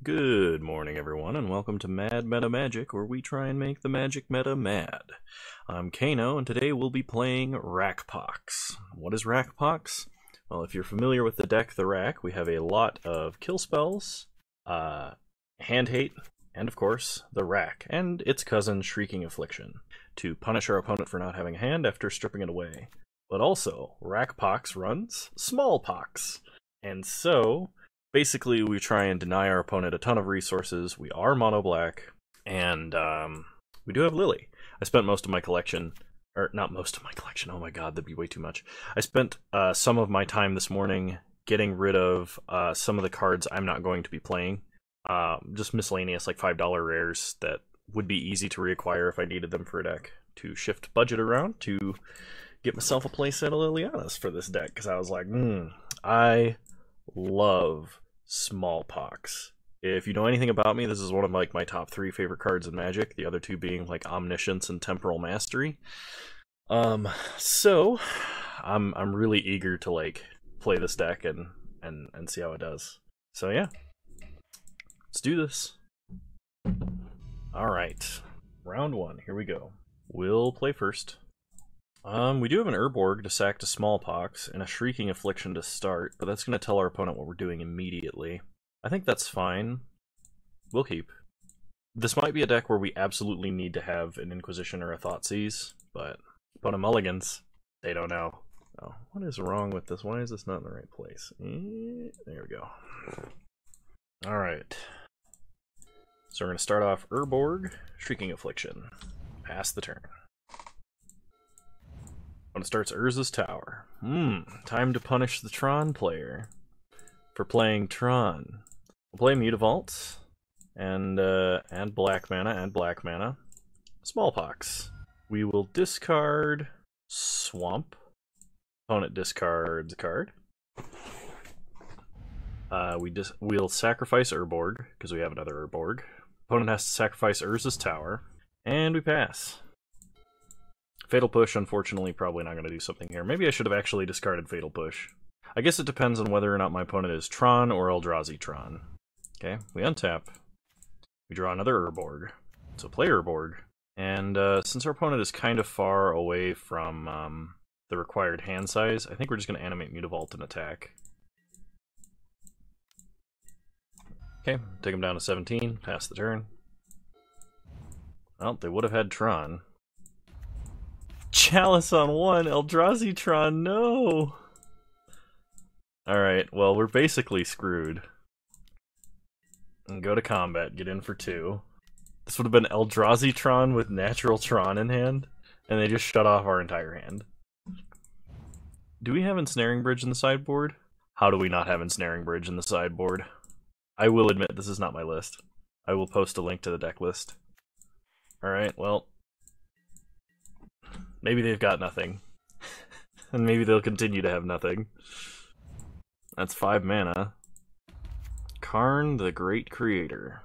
Good morning, everyone, and welcome to Mad Meta Magic, where we try and make the magic meta mad. I'm Kano, and today we'll be playing Rackpox. What is Rackpox? Well, if you're familiar with the deck The Rack, we have a lot of kill spells, hand hate, and of course, the Rack, and its cousin, Shrieking Affliction, to punish our opponent for not having a hand after stripping it away. But also, Rackpox runs Smallpox, and so basically, we try and deny our opponent a ton of resources. We are mono black, and we do have Lily. I spent most of my collection, or not most of my collection, oh my god, that'd be way too much. I spent some of my time this morning getting rid of some of the cards I'm not going to be playing. Just miscellaneous, like $5 rares that would be easy to reacquire if I needed them for a deck, to shift budget around to get myself a playset of Lilianas for this deck, because I was like, I love Smallpox. If you know anything about me, this is one of my top 3 favorite cards in Magic, the other 2 being like Omniscience and Temporal Mastery. So I'm really eager to like play this deck and see how it does. So yeah, let's do this. Alright, round 1, here we go. We'll play first. We do have an Urborg to sack to Smallpox and a Shrieking Affliction to start, but that's going to tell our opponent what we're doing immediately. I think that's fine. We'll keep. This might be a deck where we absolutely need to have an Inquisition or a Thoughtseize, but opponent mulligans, they don't know. Oh, what is wrong with this? Why is this not in the right place? There we go. Alright. So we're going to start off Urborg, Shrieking Affliction. Pass the turn. When it starts Urza's Tower. Time to punish the Tron player for playing Tron. We'll play Mutavault and add black mana. Smallpox. We will discard Swamp. Opponent discards a card. We'll sacrifice Urborg because we have another Urborg. Opponent has to sacrifice Urza's Tower, and we pass. Fatal Push, unfortunately, probably not going to do something here. Maybe I should have actually discarded Fatal Push. I guess it depends on whether or not my opponent is Tron or Eldrazi Tron. Okay, we untap. We draw another Urborg. So play Urborg. And since our opponent is kind of far away from the required hand size, I think we're just going to animate Mutavault and attack. Okay, take him down to 17, pass the turn. Well, they would have had Tron. Chalice on 1, Eldrazi Tron, no! Alright, well, we're basically screwed. And go to combat, get in for 2. This would have been Eldrazi Tron with natural Tron in hand, and they just shut off our entire hand. Do we have Ensnaring Bridge in the sideboard? How do we not have Ensnaring Bridge in the sideboard? I will admit this is not my list. I will post a link to the deck list. Alright, well, maybe they've got nothing. And maybe they'll continue to have nothing. That's 5 mana. Karn, the Great Creator.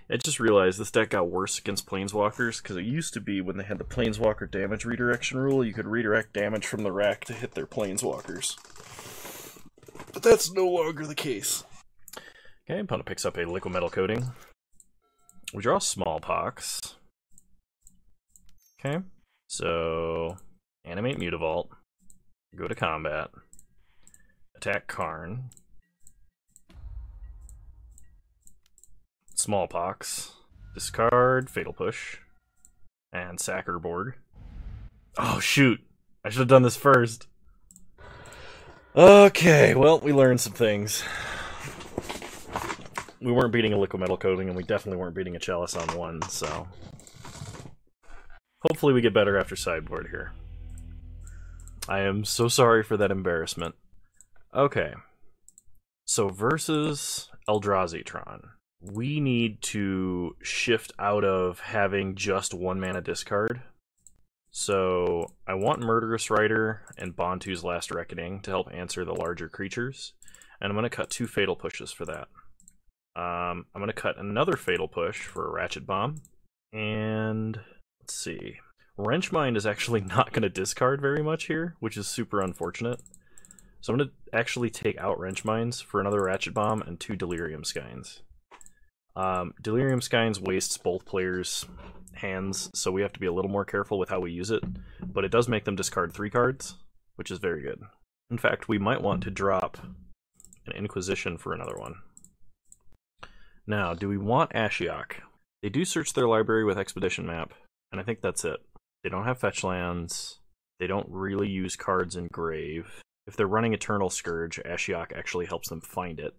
I just realized this deck got worse against Planeswalkers, because it used to be when they had the Planeswalker damage redirection rule, you could redirect damage from the rack to hit their Planeswalkers. But that's no longer the case. Okay, opponent picks up a Liquid Metal Coating. We draw Smallpox. Okay, so animate Mutavault, go to combat, attack Karn, Smallpox, discard Fatal Push, and sack Urborg. Oh shoot, I should have done this first. Okay, well, we learned some things. We weren't beating a Liquid Metal Coating, and we definitely weren't beating a Chalice on 1, so hopefully we get better after sideboard here. I am so sorry for that embarrassment. Okay. So versus Eldrazi Tron, we need to shift out of having just 1 mana discard. So I want Murderous Rider and Bontu's Last Reckoning to help answer the larger creatures. And I'm going to cut 2 Fatal Pushes for that. I'm going to cut another Fatal Push for a Ratchet Bomb. And let's see. Wrenchmind is actually not going to discard very much here, which is super unfortunate. So I'm going to actually take out Wrench Mines for another Ratchet Bomb and 2 Delirium Skynes. Delirium Skynes wastes both players' hands, so we have to be a little more careful with how we use it, but it does make them discard 3 cards, which is very good. In fact, we might want to drop an Inquisition for another one. Now, do we want Ashiok? They do search their library with Expedition Map, and I think that's it. They don't have fetch lands. They don't really use cards in Grave. If they're running Eternal Scourge, Ashiok actually helps them find it.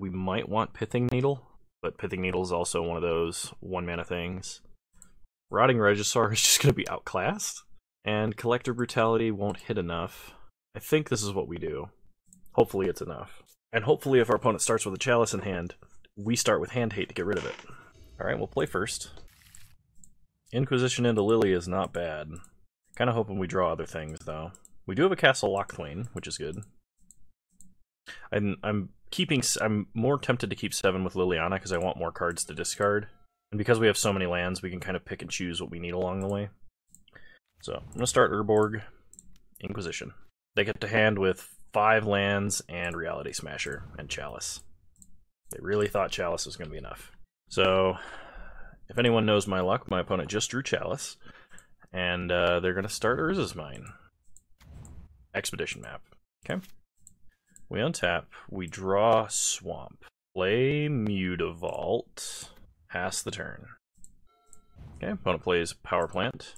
We might want Pithing Needle, but Pithing Needle is also one of those 1-mana things. Rotting Regisaur is just going to be outclassed, and Collector Brutality won't hit enough. I think this is what we do. Hopefully it's enough. And hopefully if our opponent starts with a Chalice in hand, we start with Hand Hate to get rid of it. Alright, we'll play first. Inquisition into Lily is not bad. Kind of hoping we draw other things, though. We do have a Castle Lochthwain, which is good. I'm more tempted to keep 7 with Liliana because I want more cards to discard. And because we have so many lands, we can kind of pick and choose what we need along the way. So, I'm going to start Urborg, Inquisition. They get to hand with 5 lands and Reality Smasher and Chalice. They really thought Chalice was going to be enough. So, if anyone knows my luck, my opponent just drew Chalice. And they're going to start Urza's Mine. Expedition Map. Okay. We untap, we draw Swamp. Play Mutavault. Pass the turn. Okay, opponent plays Power Plant.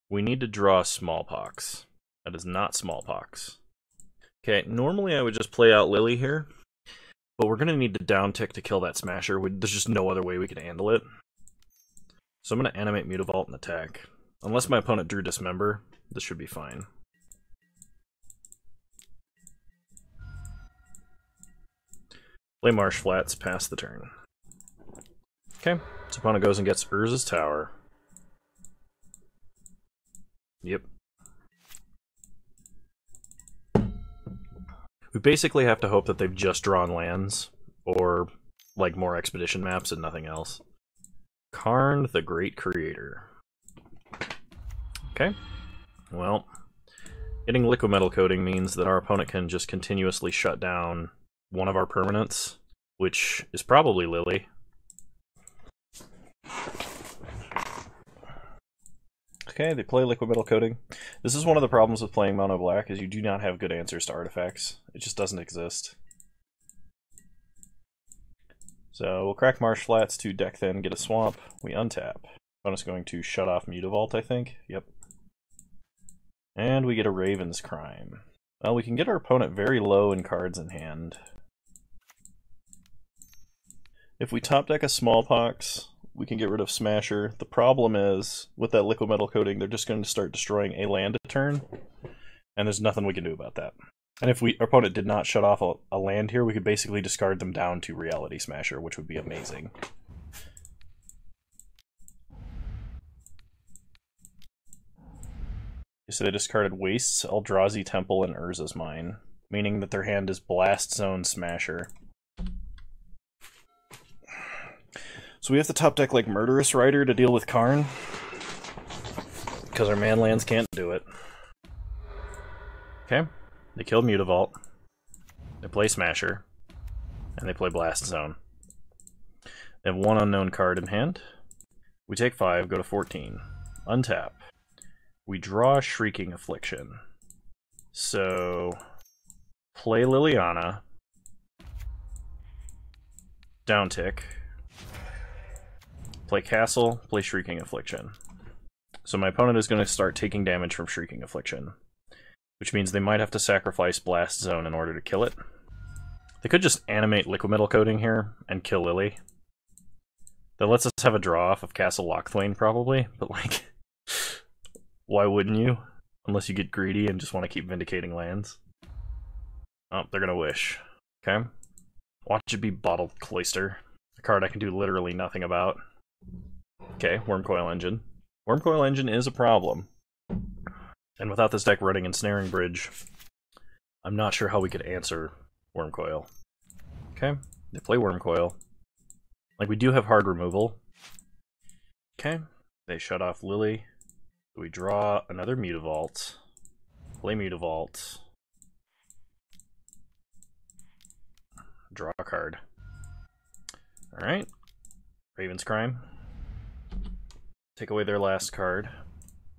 We need to draw Smallpox. That is not Smallpox. Okay, normally I would just play out Lily here, but we're going to need to downtick to kill that Smasher. There's just no other way we can handle it. So I'm going to animate Mutavault and attack. Unless my opponent drew Dismember, this should be fine. Play Marsh Flats, pass the turn. Okay, so opponent goes and gets Urza's Tower. Yep. We basically have to hope that they've just drawn lands, or like more expedition maps and nothing else. Karn the Great Creator. Okay, well, getting Liquid Metal Coating means that our opponent can just continuously shut down one of our permanents, which is probably Lily. Okay, they play Liquid Metal Coating. This is one of the problems with playing Mono Black, is you do not have good answers to artifacts. It just doesn't exist. So we'll crack Marsh Flats to deck thin, get a Swamp. We untap. Opponent's going to shut off Mutavault, I think. Yep. And we get a Raven's Crime. Well, we can get our opponent very low in cards in hand. If we top deck a Smallpox, we can get rid of Smasher. The problem is, with that Liquid Metal Coating, they're just going to start destroying a land a turn, and there's nothing we can do about that. And if our opponent did not shut off a land here, we could basically discard them down to Reality Smasher, which would be amazing. So they discarded Wastes, Eldrazi Temple, and Urza's Mine, meaning that their hand is Blast Zone Smasher. So we have to top deck like Murderous Rider to deal with Karn, because our man lands can't do it. Okay, they kill Mutavault, they play Smasher, and they play Blast Zone. They have 1 unknown card in hand. We take 5, go to 14. Untap. We draw Shrieking Affliction. So, play Liliana. Downtick. Play Castle, play Shrieking Affliction. So my opponent is going to start taking damage from Shrieking Affliction, which means they might have to sacrifice Blast Zone in order to kill it. They could just animate Liquid Metal Coating here and kill Lily. That lets us have a draw off of Castle Lochthwain, probably, but like, why wouldn't you? Unless you get greedy and just want to keep vindicating lands. Oh, they're gonna wish. Okay. Watch it be Bottled Cloister, a card I can do literally nothing about. Okay, Wormcoil Engine. Wormcoil Engine is a problem. And without this deck running Ensnaring Bridge, I'm not sure how we could answer Wormcoil. Okay, they play Wormcoil. Like, we do have hard removal. Okay, they shut off Lily. We draw another Mutavault. Play Mutavault. Draw a card. Alright. Raven's Crime. Take away their last card.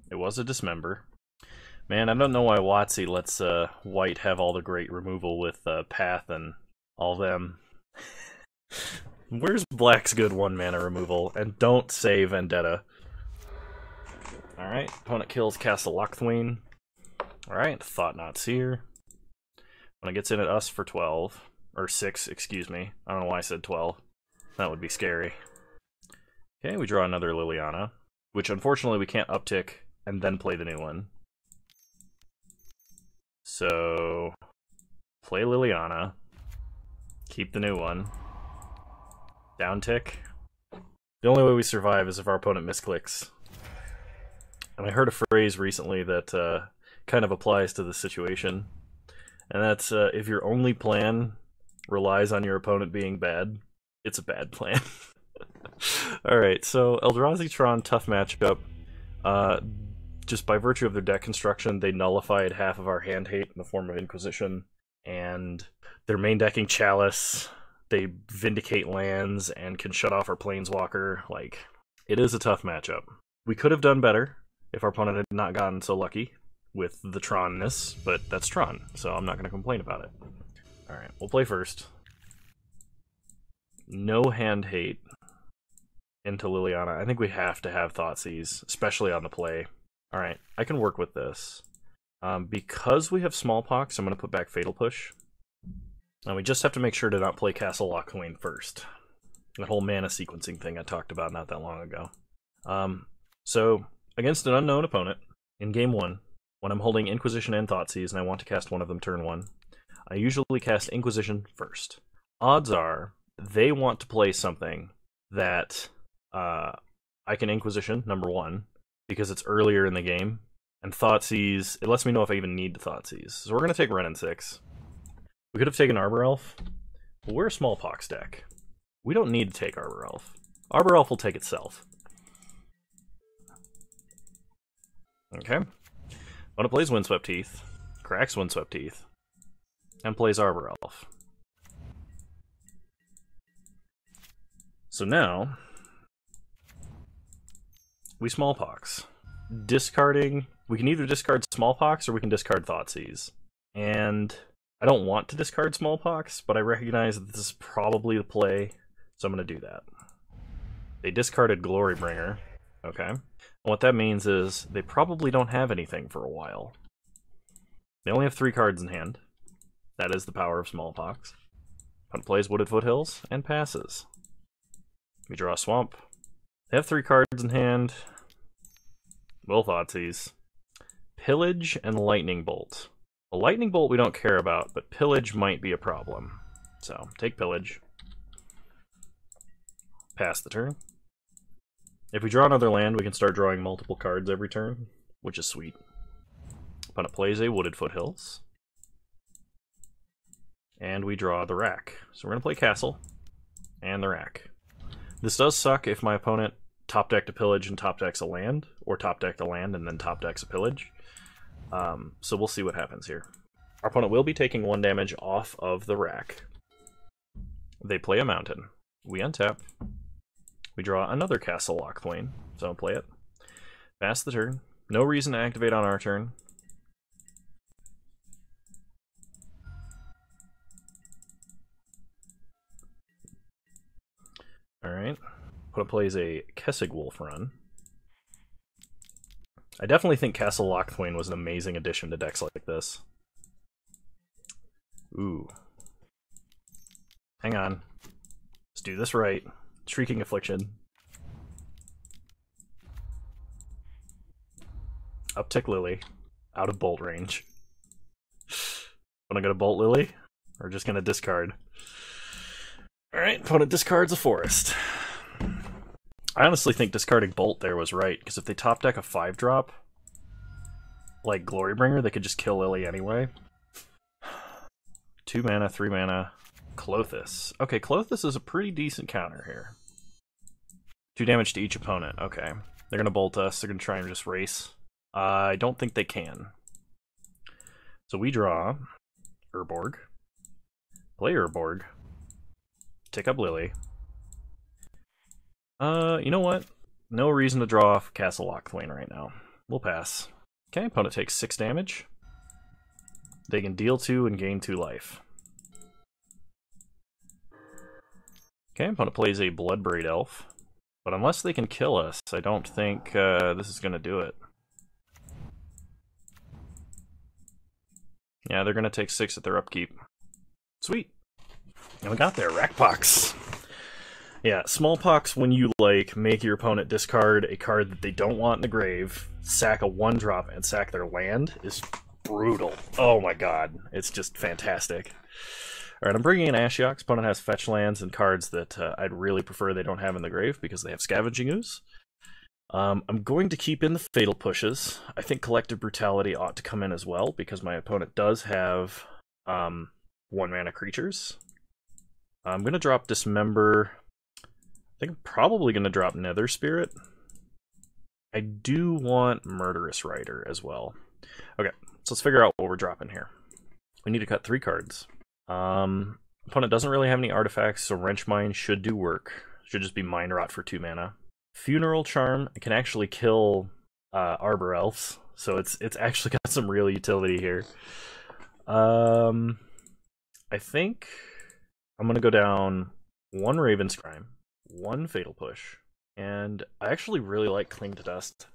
It was a Dismember. Man, I don't know why WotC lets White have all the great removal with Path and all them. Where's Black's good 1-mana removal? And don't say Vendetta. Alright, opponent kills Castle Lochthwain. Alright, Thought Not Seer. Opponent gets in at us for 12. Or 6, excuse me. I don't know why I said 12. That would be scary. Okay, we draw another Liliana, which unfortunately we can't uptick and then play the new one. So, play Liliana, keep the new one, downtick. The only way we survive is if our opponent misclicks. And I heard a phrase recently that kind of applies to this situation, and that's if your only plan relies on your opponent being bad, it's a bad plan. Alright, so Eldrazi Tron, tough matchup. Just by virtue of their deck construction, they nullified half of our hand hate in the form of Inquisition, and their main decking Chalice, they vindicate lands and can shut off our Planeswalker. Like, it is a tough matchup. We could have done better if our opponent had not gotten so lucky with the Tron-ness, but that's Tron, so I'm not going to complain about it. Alright, we'll play first. No hand hate into Liliana. I think we have to have Thoughtseize, especially on the play. Alright, I can work with this. Because we have Smallpox, I'm going to put back Fatal Push. And we just have to make sure to not play Castle Lochthwain first. That whole mana sequencing thing I talked about not that long ago. So, against an unknown opponent, in Game 1, when I'm holding Inquisition and Thoughtseize and I want to cast one of them turn 1, I usually cast Inquisition first. Odds are, they want to play something that I can Inquisition, number 1, because it's earlier in the game, and Thoughtseize, it lets me know if I even need to Thoughtseize. So we're going to take Wrenn and 6. We could have taken Arbor Elf, but we're a Smallpox deck. We don't need to take Arbor Elf. Arbor Elf will take itself. Okay. Opponent plays Windswept Teeth, cracks Windswept Teeth, and plays Arbor Elf. So now, we Smallpox. Discarding, we can either discard Smallpox or we can discard Thoughtseize. And I don't want to discard Smallpox, but I recognize that this is probably the play, so I'm going to do that. They discarded Glorybringer, okay? And what that means is they probably don't have anything for a while. They only have 3 cards in hand. That is the power of Smallpox. Opponent plays Wooded Foothills and passes. We draw a Swamp. They have 3 cards in hand. Will Thoughtseize. Pillage and Lightning Bolt. A Lightning Bolt we don't care about, but Pillage might be a problem. So, take Pillage. Pass the turn. If we draw another land, we can start drawing multiple cards every turn, which is sweet. Opponent plays a Wooded Foothills. And we draw the Rack. So we're going to play Castle and the Rack. This does suck if my opponent top decked a Pillage and top decks a land, or top decked a land and then top decks a Pillage. So we'll see what happens here. Our opponent will be taking 1 damage off of the Rack. They play a Mountain. We untap. We draw another Castle Lochthwain, so I'll play it. Pass the turn. No reason to activate on our turn. Alright. Opponent plays a Kessig Wolf Run. I definitely think Castle Lochthwain was an amazing addition to decks like this. Ooh. Hang on. Let's do this right. Shrieking Affliction. Uptick Lily. Out of bolt range. Wanna go to Bolt Lily? Or just gonna discard? Alright, opponent discards a Forest. I honestly think discarding Bolt there was right, because if they top deck a 5-drop, like Glorybringer, they could just kill Lily anyway. 2 mana, 3 mana, Klothys. Okay, Klothys is a pretty decent counter here. 2 damage to each opponent, okay. They're gonna bolt us, they're gonna try and just race. I don't think they can. So we draw Urborg, play Urborg, Take up Lily. You know what? No reason to draw off Castle Lochthwain right now. We'll pass. Okay, opponent takes 6 damage. They can deal 2 and gain 2 life. Okay, opponent plays a Bloodbraid Elf. But unless they can kill us, I don't think this is going to do it. Yeah, they're going to take 6 at their upkeep. Sweet. And we got there, Rakpox. Yeah, Smallpox, when you, like, make your opponent discard a card that they don't want in the grave, sack a 1-drop, and sack their land, is brutal. Oh my god, it's just fantastic. Alright, I'm bringing in Ashiok. Opponent has fetch lands and cards that I'd really prefer they don't have in the grave, because they have Scavenging Ooze. I'm going to keep in the Fatal Pushes. I think Collective Brutality ought to come in as well, because my opponent does have 1-mana creatures. I'm going to drop Dismember. I think I'm probably going to drop Nether Spirit. I do want Murderous Rider as well. Okay, so let's figure out what we're dropping here. We need to cut 3 cards. Opponent doesn't really have any artifacts, so Wrench Mine should do work. Should just be Mind Rot for 2 mana. Funeral Charm can actually kill Arbor Elves, so it's actually got some real utility here. I think I'm going to go down 1 Raven's Crime, 1 Fatal Push, and I actually really like Cling to Dust.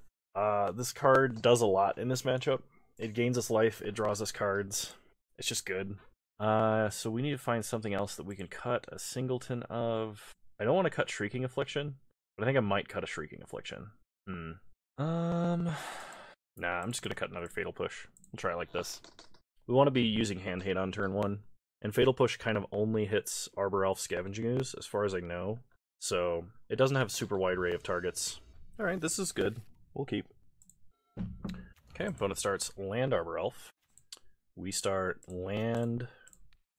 This card does a lot in this matchup. It gains us life, it draws us cards. It's just good. So we need to find something else that we can cut a singleton of. I don't want to cut Shrieking Affliction, but I think I might cut a Shrieking Affliction. Nah, I'm just gonna cut another Fatal Push. We'll try it like this. We want to be using Hand Hate on turn 1, and Fatal Push kind of only hits Arbor Elf Scavenging Ooze, as far as I know. So it doesn't have a super wide array of targets. Alright, this is good. We'll keep. Okay, opponent starts Land Arbor Elf. We start Land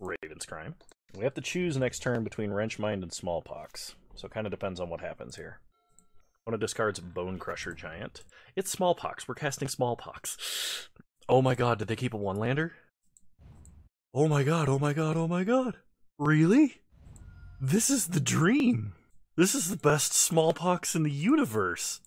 Raven's Crime. We have to choose next turn between Wrench Mind and Smallpox, so it kind of depends on what happens here. Opponent discards Bone Crusher Giant. It's Smallpox. We're casting Smallpox. Oh my god, did they keep a 1-lander? Oh my god, oh my god, oh my god. Really? This is the dream. This is the best Smallpox in the universe.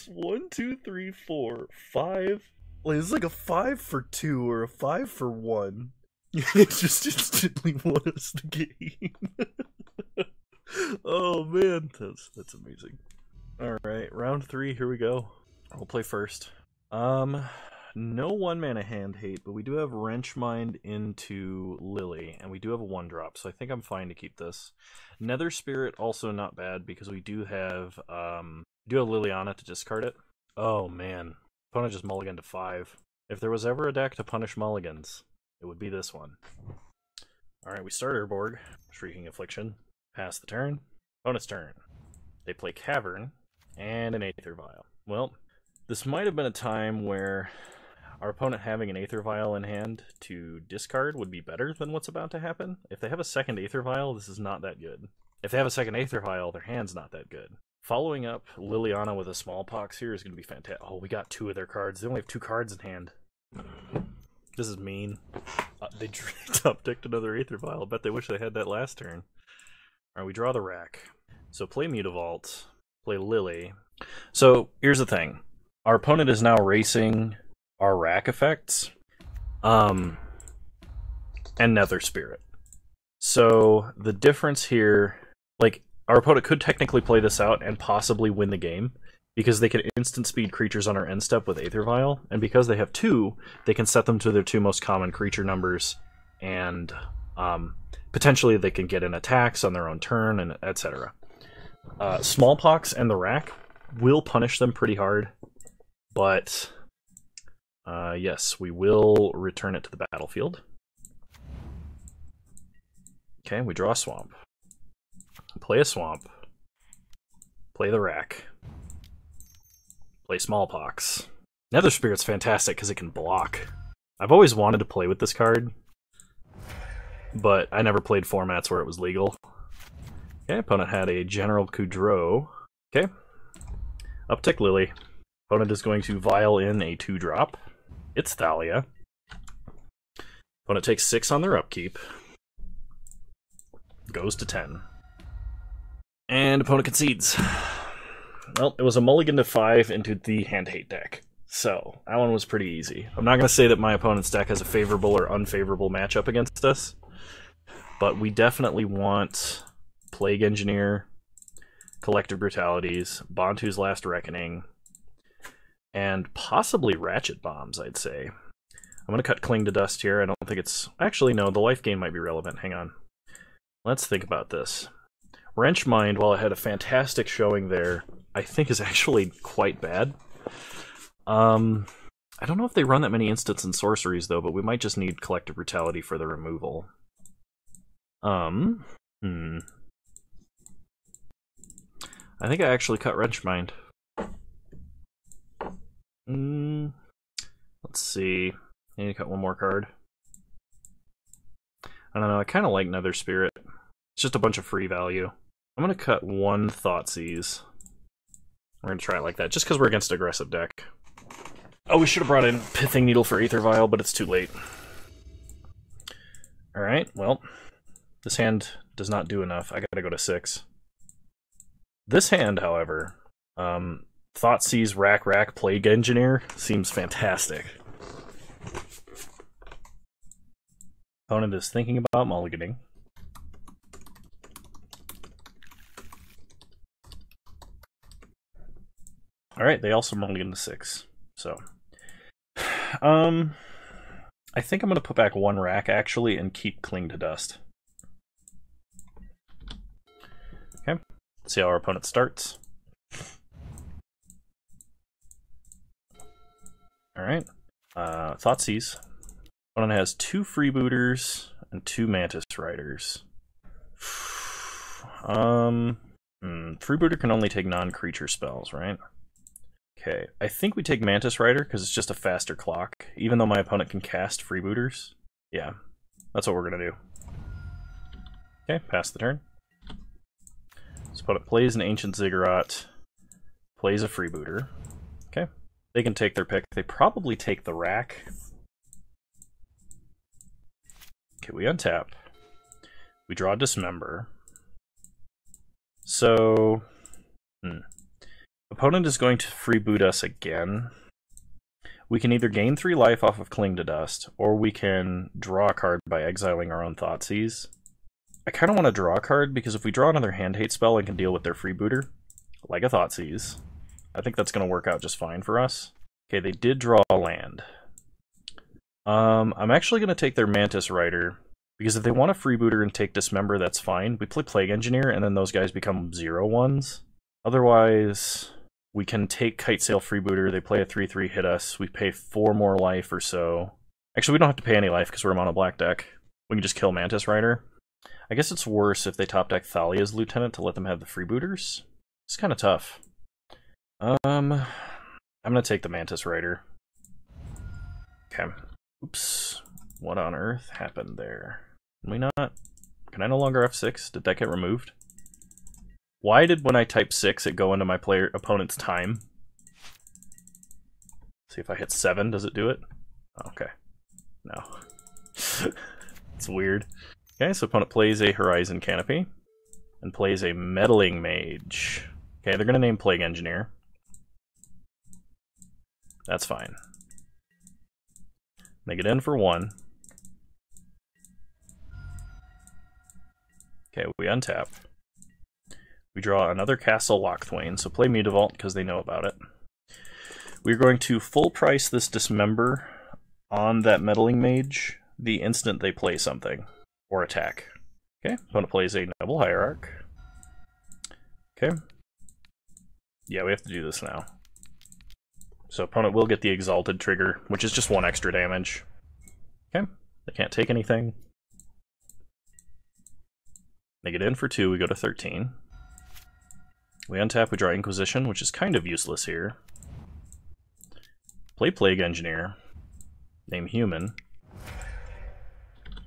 1, 2, 3, 4, 5. Like, it's like a 5 for 2 or a 5 for 1. It just instantly won us the game. Oh man, that's amazing. Alright, round 3, here we go. We'll play first. No 1-mana Hand Hate, but we do have Wrench Mind into Lily, and we do have a 1-drop, so I think I'm fine to keep this. Nether Spirit, also not bad, because we do have Liliana to discard it. Oh man, opponent just mulliganed to 5. If there was ever a deck to punish mulligans, it would be this one. Alright, we start Urborg, Shrieking Affliction, pass the turn, opponent's turn. They play Cavern, and an Aether Vial. Well, this might have been a time where our opponent having an Aether Vial in hand to discard would be better than what's about to happen. If they have a second Aether Vial, this is not that good. If they have a second Aether Vial, their hand's not that good. Following up Liliana with a Smallpox here is going to be fantastic. Oh, we got 2 of their cards. They only have 2 cards in hand. This is mean. They top decked another Aether Vial. I bet they wish they had that last turn. Alright, we draw the rack. So play Mutavault, play Lily. So here's the thing. Our opponent is now racing our rack effects, and Nether Spirit. So the difference here, like, our opponent could technically play this out and possibly win the game, because they can instant speed creatures on our end step with Aether Vial, and because they have 2, they can set them to their 2 most common creature numbers, and potentially they can get in attacks on their own turn, and etc. Smallpox and the rack will punish them pretty hard, but yes, we will return it to the battlefield. Okay, we draw a swamp. Play a swamp. Play the rack. Play Smallpox. Nether Spirit's fantastic because it can block. I've always wanted to play with this card, but I never played formats where it was legal. Okay, opponent had a General Kudrow. Okay. Uptick Lily. Opponent is going to vial in a 2-drop. It's Thalia. Opponent takes 6 on their upkeep. Goes to 10. And opponent concedes. Well, it was a mulligan to 5 into the hand hate deck. So, that one was pretty easy. I'm not going to say that my opponent's deck has a favorable or unfavorable matchup against us, but we definitely want Plague Engineer, Collective Brutalities, Bantu's Last Reckoning, and possibly Ratchet Bombs, I'd say. I'm going to cut Cling to Dust here. I don't think it's... Actually, no, the life gain might be relevant. Hang on. Let's think about this. Wrench Mind, while it had a fantastic showing there, I think is actually quite bad. I don't know if they run that many instants and sorceries, though, but we might just need Collective Brutality for the removal. I think I actually cut Wrench Mind. Let's see. I need to cut one more card. I don't know, I kind of like Nether Spirit. It's just a bunch of free value. I'm going to cut one Thoughtseize. We're going to try it like that, just because we're against aggressive deck. Oh, we should have brought in Pithing Needle for Aether Vial, but it's too late. Alright, well, this hand does not do enough. I gotta go to 6. This hand, however, Thoughtseize, Rack, Plague Engineer seems fantastic. Opponent is thinking about mulliganing. Alright, they also mulligan to 6, so... I think I'm going to put back one Rack, actually, and keep Cling to Dust. Okay, let's see how our opponent starts. Alright, Thoughtseize. Opponent has 2 Freebooters and 2 Mantis Riders. Freebooter can only take non-creature spells, right? Okay, I think we take Mantis Rider because it's just a faster clock, even though my opponent can cast Freebooters. Yeah, that's what we're going to do. Okay, pass the turn. So opponent plays an Ancient Ziggurat, plays a Freebooter. Okay, they can take their pick. They probably take the Rack. Okay, we untap. We draw Dismember. So... Opponent is going to freeboot us again. We can either gain 3 life off of Cling to Dust, or we can draw a card by exiling our own Thoughtseize. I kind of want to draw a card, because if we draw another hand hate spell and can deal with their freebooter, like a Thoughtseize, I think that's going to work out just fine for us. Okay, they did draw a land. I'm actually going to take their Mantis Rider, because if they want a freebooter and take Dismember, that's fine. We play Plague Engineer, and then those guys become 0/1s. Otherwise... we can take Kitesail Freebooter, they play a 3/3, hit us, we pay 4 more life or so. Actually, we don't have to pay any life because we're a mono black deck. We can just kill Mantis Rider. I guess it's worse if they top deck Thalia's Lieutenant to let them have the Freebooters. It's kind of tough. I'm gonna take the Mantis Rider. Okay. Oops. What on earth happened there? Can we not? Can I no longer F6? Did that get removed? Why did when I type 6 it go into my opponent's time? See if I hit 7, does it do it? Okay. No. It's weird. Okay, so opponent plays a Horizon Canopy and plays a Meddling Mage. Okay, they're going to name Plague Engineer. That's fine. They get in for 1. Okay, we untap. We draw another Castle Lochthwain, so play Mutavault because they know about it. We're going to full price this Dismember on that Meddling Mage the instant they play something, or attack. Okay, opponent plays a Noble Hierarch. Okay. Yeah, we have to do this now. So opponent will get the Exalted trigger, which is just 1 extra damage. Okay, they can't take anything. They get in for 2, we go to 13. We untap, we draw Inquisition, which is kind of useless here. Play Plague Engineer. Name Human.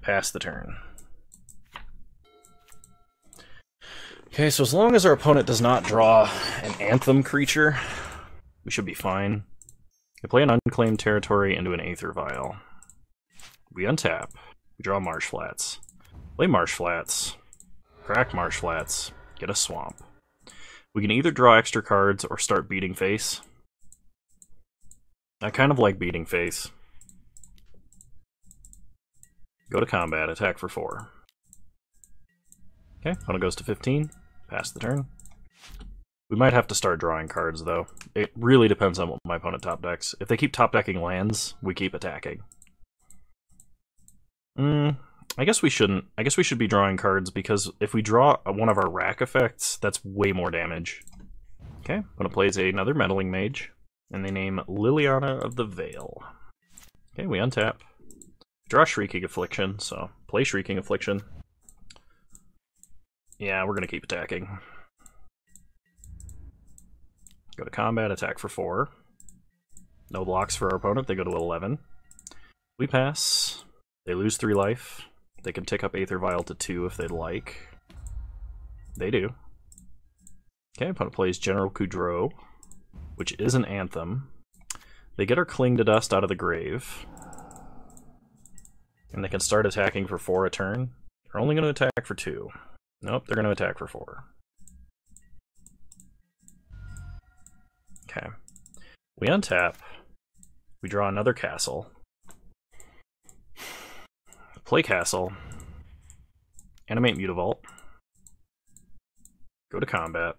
Pass the turn. Okay, so as long as our opponent does not draw an Anthem creature, we should be fine. We play an Unclaimed Territory into an Aether Vial. We untap. We draw Marsh Flats. Play Marsh Flats. Crack Marsh Flats. Get a Swamp. We can either draw extra cards or start beating face. I kind of like beating face. Go to combat, attack for 4. Okay, opponent goes to 15. Pass the turn. We might have to start drawing cards, though. It really depends on what my opponent top decks. If they keep top decking lands, we keep attacking. I guess we shouldn't. I guess we should be drawing cards, because if we draw one of our rack effects, that's way more damage. Okay, opponent plays another Meddling Mage, and they name Liliana of the Veil. Okay, we untap. Draw Shrieking Affliction, so play Shrieking Affliction. Yeah, we're going to keep attacking. Go to combat, attack for 4. No blocks for our opponent, they go to 11. We pass. They lose 3 life. They can tick up Aether Vial to 2 if they'd like. They do. Okay, opponent plays General Kudrow, which is an Anthem. They get our Cling to Dust out of the grave. And they can start attacking for 4 a turn. They're only going to attack for 2. Nope, they're going to attack for 4. Okay. We untap. We draw another castle. Play castle. Animate Mutavault. Go to combat.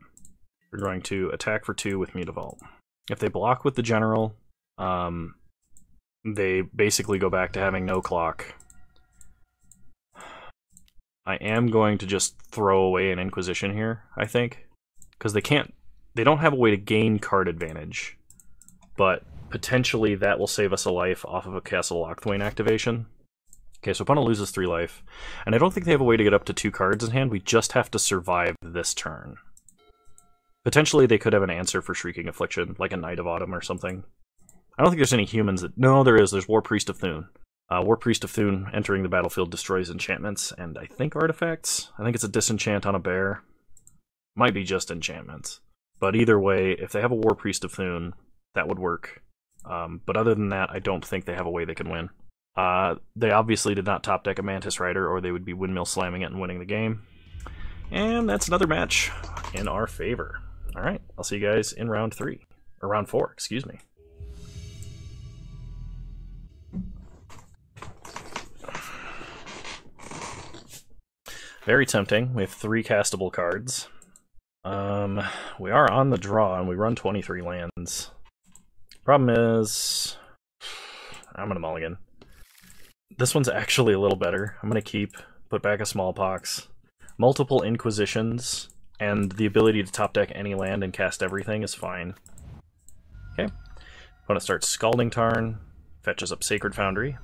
We're going to attack for 2 with Mutavault. If they block with the general, they basically go back to having no clock. I am going to just throw away an Inquisition here, I think. Because they don't have a way to gain card advantage. But potentially that will save us a life off of a Castle Lochthwain activation. Okay, so opponent loses 3 life. And I don't think they have a way to get up to 2 cards in hand, we just have to survive this turn. Potentially they could have an answer for Shrieking Affliction, like a Knight of Autumn or something. I don't think there's any humans that... No, there is. There's War Priest of Thune. War Priest of Thune entering the battlefield destroys enchantments and I think artifacts. I think it's a disenchant on a bear. Might be just enchantments. But either way, if they have a War Priest of Thune, that would work. But other than that, I don't think they have a way they can win. They obviously did not top deck a Mantis Rider, or they would be windmill slamming it and winning the game. And that's another match in our favor. Alright, I'll see you guys in round 3. Or round 4, excuse me. Very tempting. We have 3 castable cards. We are on the draw, and we run 23 lands. Problem is... I'm gonna mulligan. This one's actually a little better. I'm gonna keep, put back a Smallpox. Multiple Inquisitions, and the ability to top deck any land and cast everything is fine. Okay. Opponent starts Scalding Tarn, fetches up Sacred Foundry,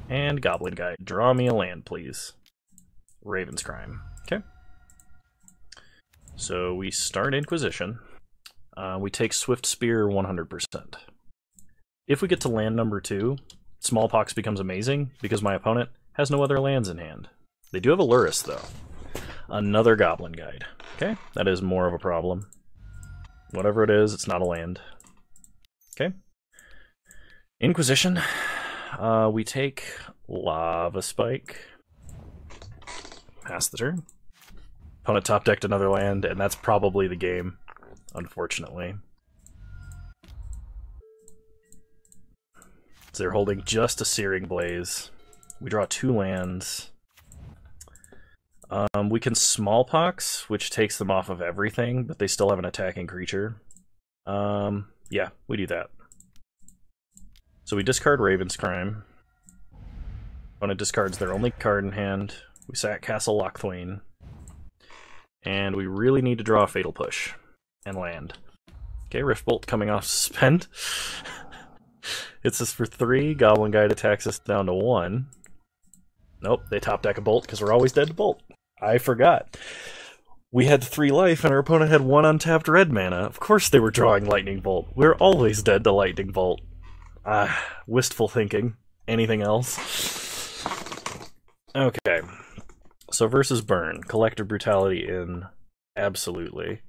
and Goblin Guide. Draw me a land, please. Raven's Crime. Okay. So we start Inquisition. We take Swift Spear 100%. If we get to land number 2, Smallpox becomes amazing because my opponent has no other lands in hand. They do have a Lurrus, though. Another Goblin Guide. Okay, that is more of a problem. Whatever it is, it's not a land. Okay. Inquisition. We take Lava Spike. Pass the turn. Opponent top decked another land, and that's probably the game, unfortunately. So they're holding just a Searing Blaze. We draw 2 lands. We can Smallpox, which takes them off of everything, but they still have an attacking creature. Yeah, we do that. So we discard Raven's Crime. Opponent discards their only card in hand. We sack Castle Lochthwain. And we really need to draw a Fatal Push and land. Okay, Riftbolt coming off suspend. It's this for 3. Goblin Guide attacks us down to 1. Nope, they top deck a Bolt because we're always dead to Bolt. I forgot. We had 3 life and our opponent had 1 untapped red mana. Of course they were drawing Lightning Bolt. We're always dead to Lightning Bolt. Wistful thinking. Anything else? Okay. So versus Burn. Collective Brutality in. Absolutely.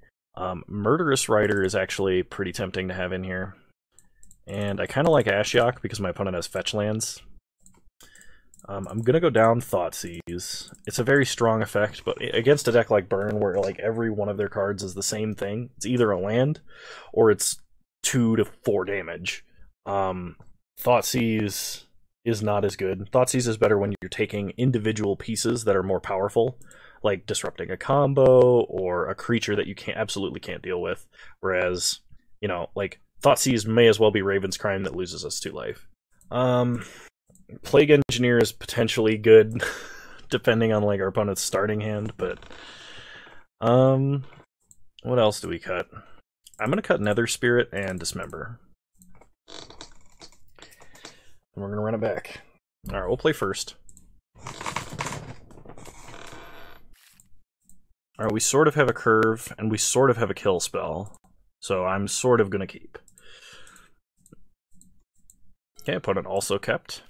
Murderous Rider is actually pretty tempting to have in here. And I kind of like Ashiok because my opponent has fetch lands. I'm gonna go down Thoughtseize. It's a very strong effect, but against a deck like Burn, where like every one of their cards is the same thing, it's either a land or it's 2 to 4 damage. Thoughtseize is not as good. Thoughtseize is better when you're taking individual pieces that are more powerful, like disrupting a combo or a creature that you absolutely can't deal with. Whereas, you know, like Thoughtseize may as well be Raven's Crime that loses us 2 life. Plague Engineer is potentially good, depending on like our opponent's starting hand, but what else do we cut? I'm gonna cut Nether Spirit and Dismember. And we're gonna run it back. Alright, we'll play first. Alright, we sort of have a curve, and we sort of have a kill spell, so I'm sort of gonna keep. Okay, opponent also kept.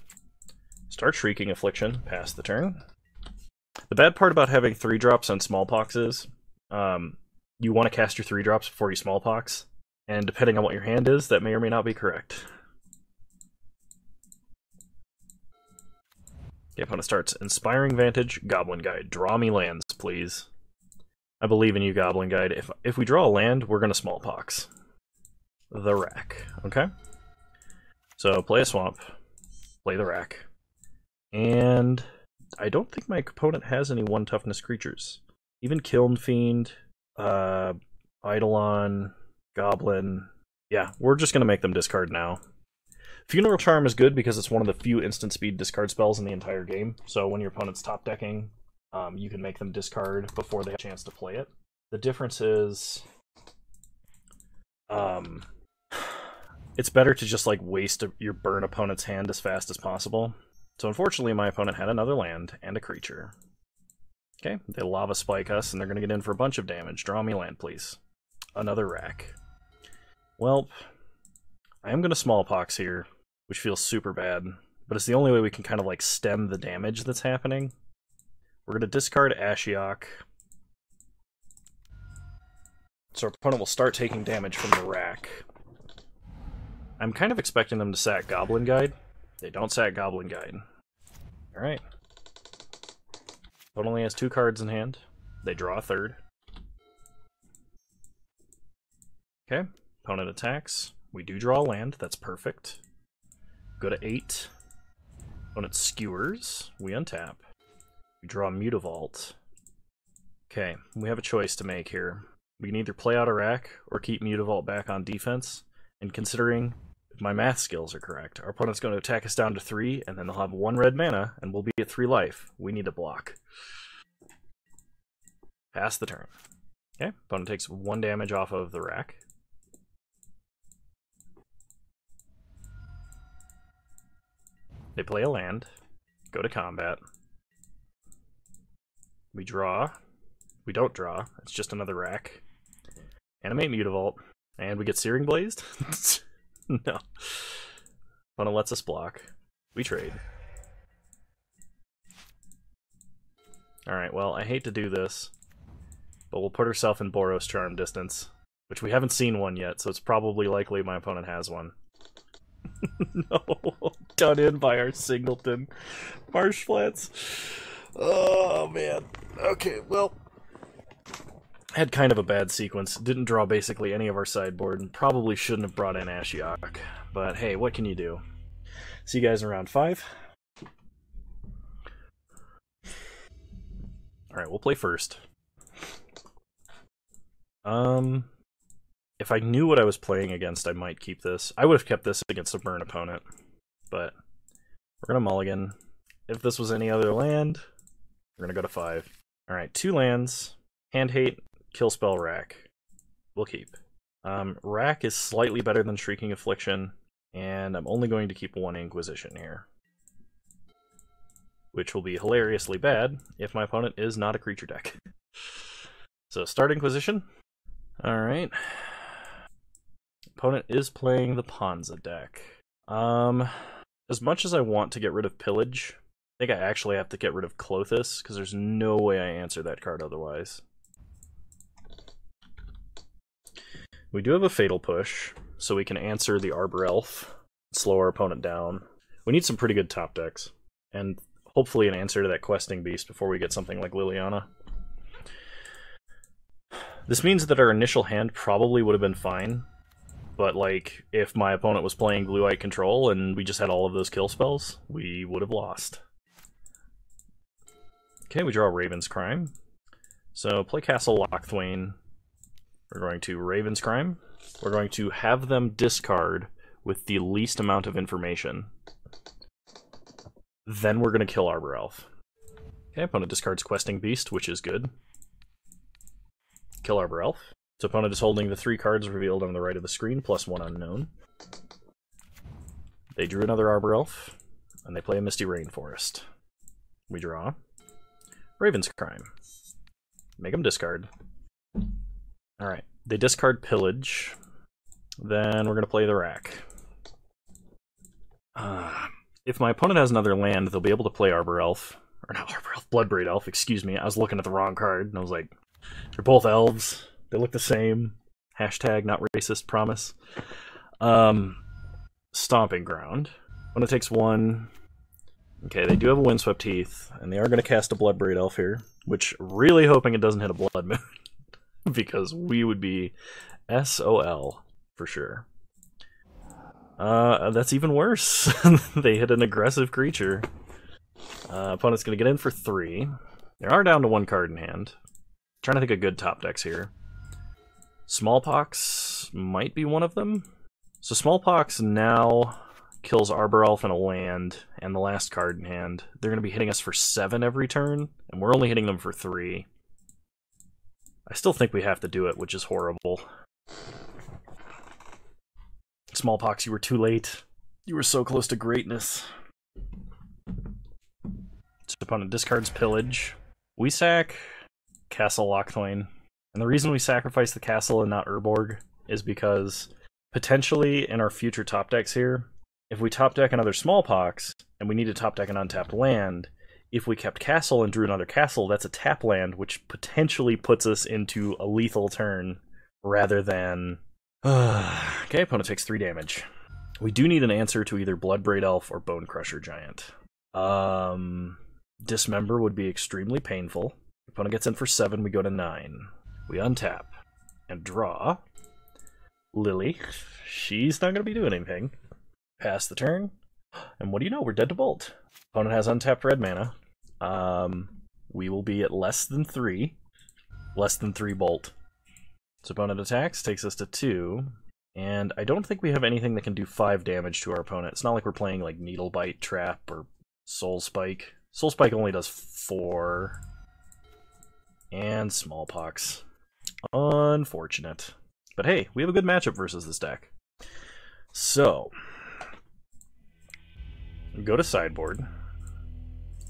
Start Shrieking Affliction, pass the turn. The bad part about having 3-drops on Smallpox is, you want to cast your 3-drops before you Smallpox, and depending on what your hand is, that may or may not be correct. Okay, opponent starts Inspiring Vantage, Goblin Guide. Draw me lands, please. I believe in you, Goblin Guide. If we draw a land, we're going to Smallpox. The Rack, okay? So, play a Swamp, play the Rack. And I don't think my opponent has any 1-toughness creatures. Even Kiln Fiend, Eidolon, Goblin. Yeah, we're just going to make them discard now. Funeral Charm is good because it's one of the few instant speed discard spells in the entire game. So when your opponent's top decking, you can make them discard before they have a chance to play it. The difference is, it's better to just like waste your burn opponent's hand as fast as possible. So unfortunately, my opponent had another land and a creature. Okay, they Lava Spike us, and they're going to get in for a bunch of damage. Draw me land, please. Another Rack. Well, I am going to Smallpox here, which feels super bad, but it's the only way we can kind of like stem the damage that's happening. We're going to discard Ashiok. So our opponent will start taking damage from the Rack. I'm kind of expecting them to sack Goblin Guide. They don't sack Goblin Guide. Alright. Opponent only has 2 cards in hand. They draw a 3rd. Okay. Opponent attacks. We do draw a land. That's perfect. Go to 8. Opponent skewers. We untap. We draw Mutavault. Okay. We have a choice to make here. We can either play out a Rack or keep Mutavault back on defense. And considering my math skills are correct, our opponent's going to attack us down to 3, and then they'll have 1 red mana, and we'll be at 3 life. We need to block. Pass the turn. Okay, opponent takes 1 damage off of the Rack. They play a land. Go to combat. We draw. We don't draw. It's just another Rack. Animate Mutavault. And we get Searing Blazed? No. Opponent lets us block. We trade. Alright, well, I hate to do this, but we'll put ourselves in Boros Charm distance, which we haven't seen one yet, so it's probably likely my opponent has one. No, done in by our Singleton Marsh Flats. Oh, man. Okay, well, had kind of a bad sequence. Didn't draw basically any of our sideboard, and probably shouldn't have brought in Ashiok. But hey, what can you do? See you guys in round 5. Alright, we'll play first. If I knew what I was playing against, I might keep this. I would have kept this against a burn opponent, but we're gonna mulligan. If this was any other land, we're gonna go to 5. Alright, 2 lands. Hand hate. Kill spell Rack. We'll keep. Rack is slightly better than Shrieking Affliction, and I'm only going to keep 1 Inquisition here. Which will be hilariously bad if my opponent is not a creature deck. So start Inquisition. Alright. Opponent is playing the Ponza deck. As much as I want to get rid of Pillage, I think I actually have to get rid of Klothys, because there's no way I answer that card otherwise. We do have a Fatal Push, so we can answer the Arbor Elf, slow our opponent down. We need some pretty good top decks. And hopefully an answer to that questing beast before we get something like Liliana. This means that our initial hand probably would have been fine, but like, if my opponent was playing Blue-White Control and we just had all of those kill spells, we would have lost. Okay, we draw Raven's Crime. So play Castle Lochthwain. We're going to Raven's Crime. We're going to have them discard with the least amount of information. Then we're going to kill Arbor Elf. Okay, opponent discards Questing Beast, which is good. Kill Arbor Elf. So opponent is holding the 3 cards revealed on the right of the screen, plus 1 unknown. They drew another Arbor Elf, and they play a Misty Rainforest. We draw Raven's Crime. Make them discard. Alright, they discard Pillage. Then we're going to play the Rack. If my opponent has another land, they'll be able to play Arbor Elf. Or not Arbor Elf, Bloodbraid Elf, excuse me. I was looking at the wrong card, and I was like, they're both elves. They look the same. Hashtag not racist, promise. Stomping Ground. When it takes 1... Okay, they do have a Windswept Heath, and they are going to cast a Bloodbraid Elf here, which really hoping it doesn't hit a Blood Moon, because we would be SOL for sure. That's even worse. They hit an aggressive creature. Opponent's going to get in for 3. They are down to 1 card in hand. Trying to think of good top decks here. Smallpox might be one of them. So Smallpox now kills Arbor Elf and a land, and the last card in hand. They're going to be hitting us for 7 every turn, and we're only hitting them for 3. I still think we have to do it, which is horrible. Smallpox, you were too late. You were so close to greatness. So opponent discards Pillage. We sack Castle Lochthwain. And the reason we sacrifice the castle and not Urborg is because potentially in our future top decks here, if we top deck another Smallpox, and we need to top deck an untapped land, if we kept Castle and drew another Castle, that's a tap land, which potentially puts us into a lethal turn, rather than... Okay, opponent takes 3 damage. We do need an answer to either Bloodbraid Elf or Bone Crusher Giant. Dismember would be extremely painful. Opponent gets in for 7, we go to 9. We untap and draw Lily. She's not going to be doing anything. Pass the turn, and what do you know? We're dead to Bolt. Opponent has untapped red mana. We will be at less than 3. Less than 3 Bolt. So opponent attacks, takes us to 2. And I don't think we have anything that can do 5 damage to our opponent. It's not like we're playing like Needle Bite Trap or Soul Spike. Soul Spike only does 4. And Smallpox. Unfortunate. But hey, we have a good matchup versus this deck. So, go to sideboard.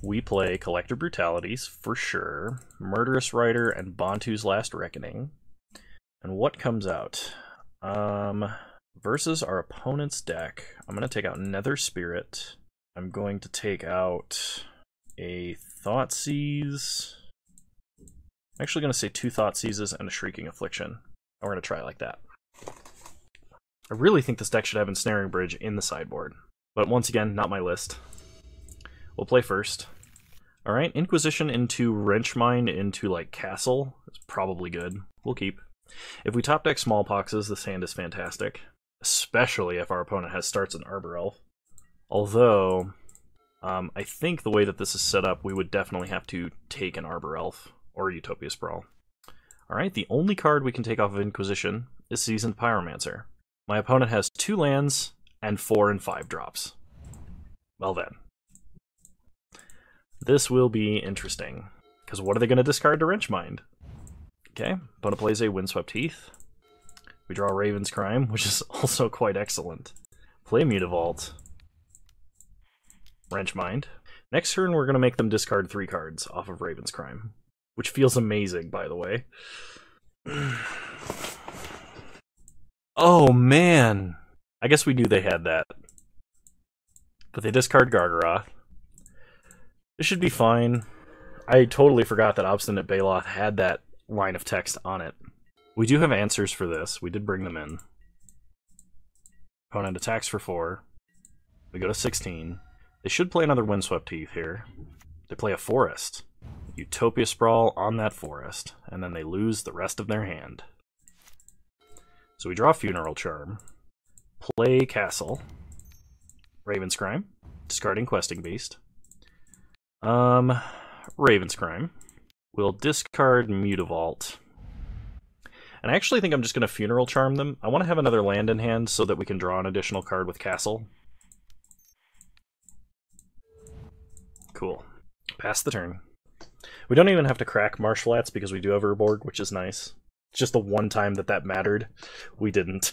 We play Collector Brutalities, for sure. Murderous Rider and Bantu's Last Reckoning. And what comes out? Versus our opponent's deck, I'm going to take out Nether Spirit. I'm going to take out a Thoughtseize. I'm actually going to say 2 Thoughtseizes and a Shrieking Affliction. We're going to try like that. I really think this deck should have Ensnaring Bridge in the sideboard. But once again, not my list. We'll play first. Alright, Inquisition into Wrenchmine into, like, Castle is probably good. We'll keep. If we top deck Smallpoxes, this hand is fantastic. Especially if our opponent has starts an Arbor Elf. Although, I think the way that this is set up, we would definitely have to take an Arbor Elf or Utopia Sprawl. Alright, the only card we can take off of Inquisition is Seasoned Pyromancer. My opponent has 2 lands and 4 and 5 drops. Well then. This will be interesting, because what are they going to discard to Wrenchmind? Okay, opponent plays a Windswept Heath. We draw Raven's Crime, which is also quite excellent. Play Mutavault. Wrenchmind. Next turn, we're going to make them discard 3 cards off of Raven's Crime, which feels amazing, by the way. Oh, man! I guess we knew they had that. But they discard Gargaroth. This should be fine. I totally forgot that Obstinate Baloth had that line of text on it. We do have answers for this. We did bring them in. Opponent attacks for 4. We go to 16. They should play another Windswept Heath here. They play a forest. Utopia Sprawl on that forest, and then they lose the rest of their hand. So we draw Funeral Charm, play Castle, Ravenscrime, discarding Questing Beast. Ravenscrime. We'll discard Mutavault. And I actually think I'm just going to Funeral Charm them. I want to have another land in hand so that we can draw an additional card with Castle. Cool. Pass the turn. We don't even have to crack Marsh Flats because we do have Urborg, which is nice. It's just the one time that mattered, we didn't.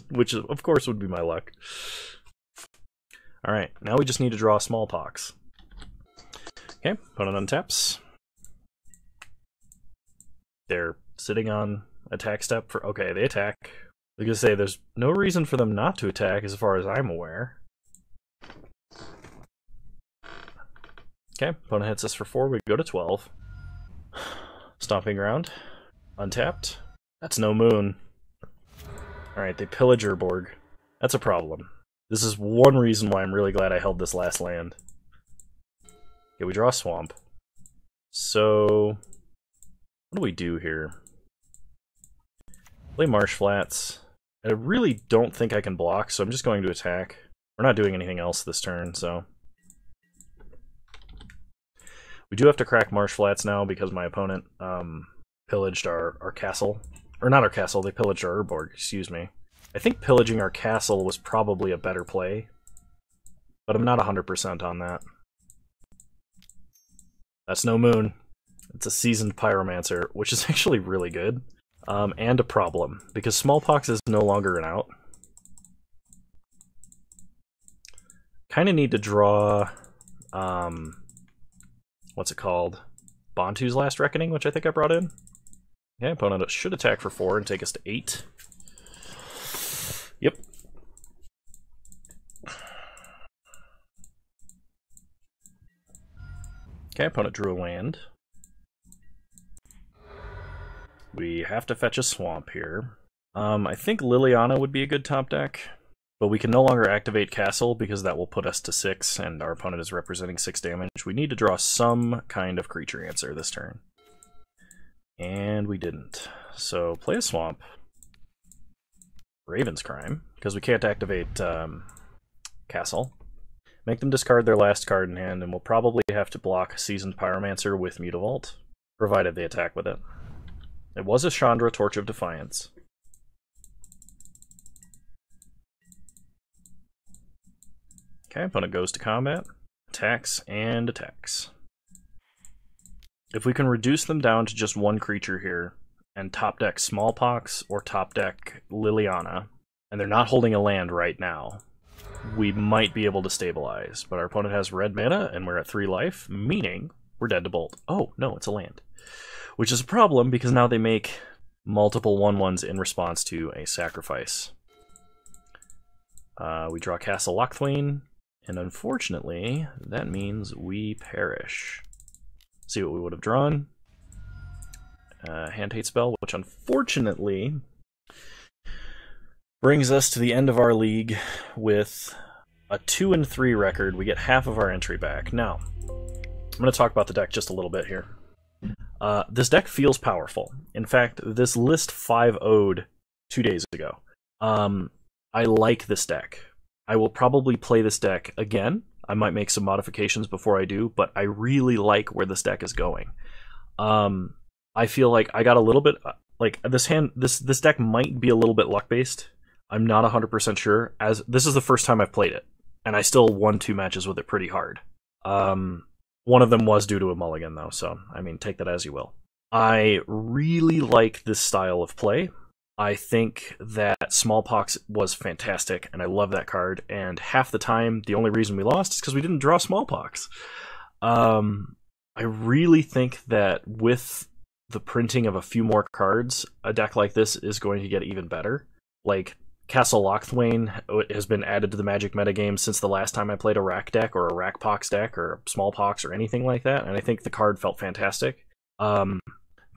Which, of course, would be my luck. Alright, now we just need to draw Smallpox. Okay, opponent untaps. They're sitting on attack step for... Okay, they attack. I was gonna say, there's no reason for them not to attack as far as I'm aware. Okay, opponent hits us for 4, we go to 12. Stomping Ground. Untapped. That's no moon. Alright, they pillage Urborg. That's a problem. This is one reason why I'm really glad I held this last land. Okay, we draw Swamp. So... what do we do here? Play Marsh Flats. I really don't think I can block, so I'm just going to attack. We're not doing anything else this turn, so... we do have to crack Marsh Flats now because my opponent pillaged our castle. Or not our castle, they pillaged our Urborg, excuse me. I think pillaging our castle was probably a better play, but I'm not 100% on that. That's no moon. It's a Seasoned Pyromancer, which is actually really good. And a problem, because Smallpox is no longer an out. Kind of need to draw... what's it called? Bantu's Last Reckoning, which I think I brought in. Okay, opponent should attack for 4 and take us to 8. Yep. Okay, opponent drew a land. We have to fetch a swamp here. I think Liliana would be a good top deck, but we can no longer activate Castle because that will put us to 6, and our opponent is representing 6 damage. We need to draw some kind of creature answer this turn. And we didn't. So play a swamp. Ravenscrime, because we can't activate Castle. Make them discard their last card in hand, and we'll probably have to block Seasoned Pyromancer with Mutavault, provided they attack with it. It was a Chandra Torch of Defiance. Okay, opponent goes to combat, attacks, and attacks. If we can reduce them down to just one creature here, and top deck Smallpox or top deck Liliana, and they're not holding a land right now, we might be able to stabilize. But our opponent has red mana, and we're at 3 life, meaning we're dead to bolt. Oh, no, it's a land. Which is a problem, because now they make multiple 1/1s in response to a sacrifice. We draw Castle Lochthwain, and unfortunately, that means we perish. See what we would have drawn. Hand Hate Spell, which unfortunately brings us to the end of our league with a 2-3 record. We get half of our entry back. Now, I'm going to talk about the deck just a little bit here. This deck feels powerful. In fact, this list 5-0'd 2 days ago. I like this deck. I will probably play this deck again. I might make some modifications before I do, but I really like where this deck is going. I feel like I got a little bit... like, this deck might be a little bit luck-based. I'm not 100% sure, as this is the first time I've played it, and I still won 2 matches with it pretty hard. One of them was due to a mulligan, though, so, I mean, take that as you will. I really like this style of play. I think that Smallpox was fantastic, and I love that card, and half the time, the only reason we lost is because we didn't draw Smallpox. I really think that with the printing of a few more cards, a deck like this is going to get even better. Like, Castle Lochthwain has been added to the Magic metagame since the last time I played a Rack deck, or a Rackpox deck, or a Smallpox, or anything like that, and I think the card felt fantastic.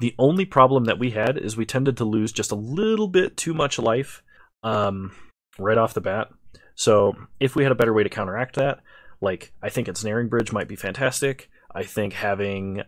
The only problem that we had is we tended to lose just a little bit too much life right off the bat. So if we had a better way to counteract that, like, I think Ensnaring Bridge might be fantastic. I think having,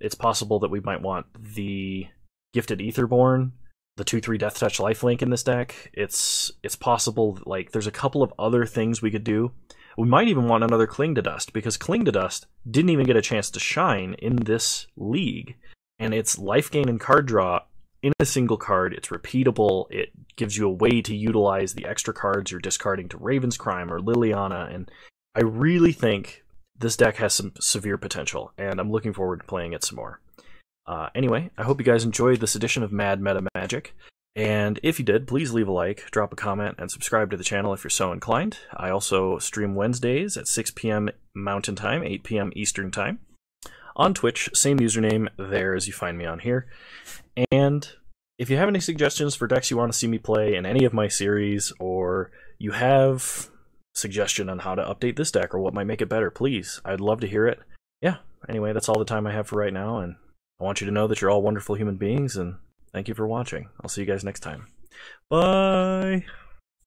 it's possible that we might want the Gifted Aetherborn, the 2/3 Death Touch lifelink in this deck. It's possible, like, there's a couple of other things we could do. We might even want another Cling to Dust, because Cling to Dust didn't even get a chance to shine in this league. And it's life gain and card draw in a single card. It's repeatable. It gives you a way to utilize the extra cards you're discarding to Raven's Crime or Liliana. And I really think this deck has some severe potential, and I'm looking forward to playing it some more. Anyway, I hope you guys enjoyed this edition of Mad Meta Magic. And if you did, please leave a like, drop a comment, and subscribe to the channel if you're so inclined. I also stream Wednesdays at 6 p.m. Mountain Time, 8 p.m. Eastern Time. On Twitch, same username there as you find me on here. And if you have any suggestions for decks you want to see me play in any of my series, or you have a suggestion on how to update this deck or what might make it better, please, I'd love to hear it. Yeah, anyway, that's all the time I have for right now, and I want you to know that you're all wonderful human beings, and thank you for watching. I'll see you guys next time. Bye!